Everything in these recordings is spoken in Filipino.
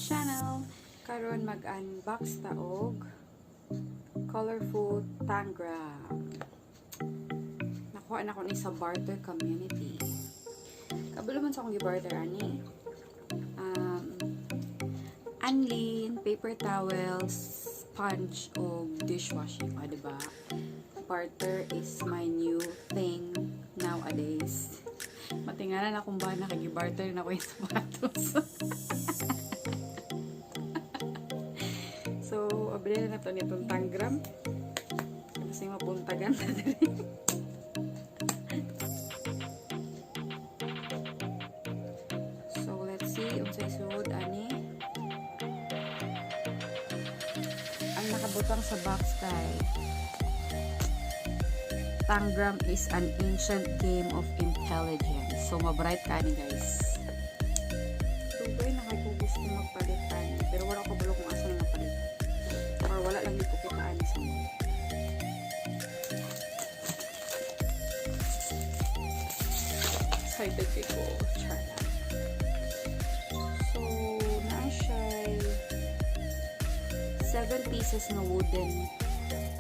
channel. Karon mag-unbox ta og colorful Tangram. Nakuha na ko ni sa barter community. Kabalo man sa akong gi-barter ani. Anlin, paper towels, sponge o dishwashing, o diba? Barter is my new thing nowadays. Matingalan akong ba nakagi-barter na ko yung sapatos. So, abili na to nitong Tangram. Kasi mapuntagan na din. So, let's see. Unsay suod ani. Ang nakabutang sa box kay Tangram is an ancient game of intelligence. So, mabright ka ni guys. Dugay na kayo gusto magpalitan. Pero wala ko balo kung asa na mapalit. Or wala lang yung kukitaan sa mo. Excited ko. Char lang. So, na siya 7 pieces na wooden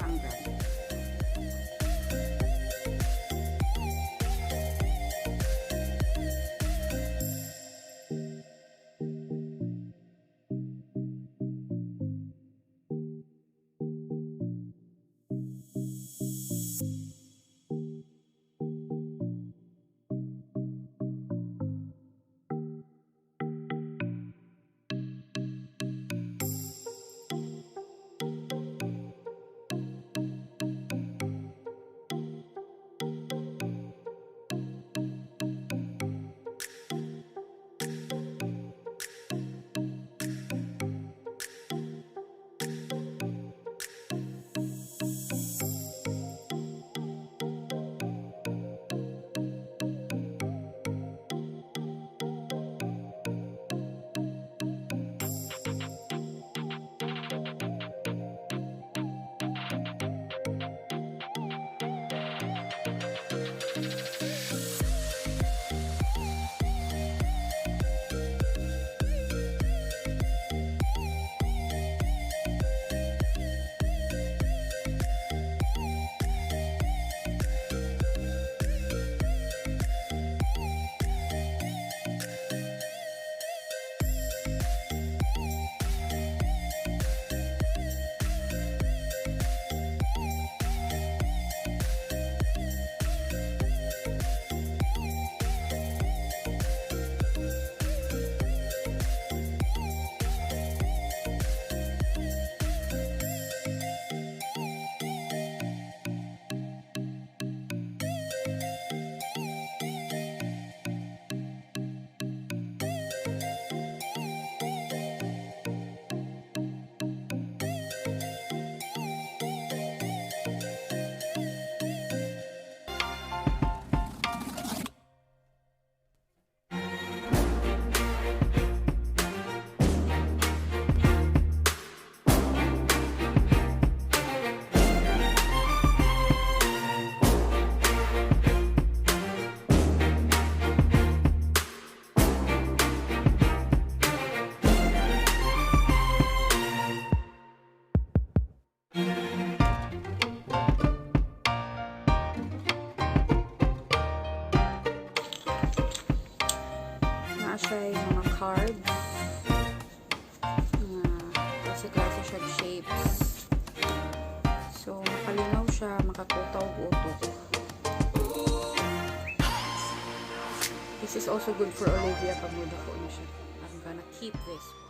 Tangram. Siya yung mga cards kasi siya shapes, so makalinaw siya, makatutaw utok. This is also good for Olivia pag mo dako na siya. I'm gonna keep this one.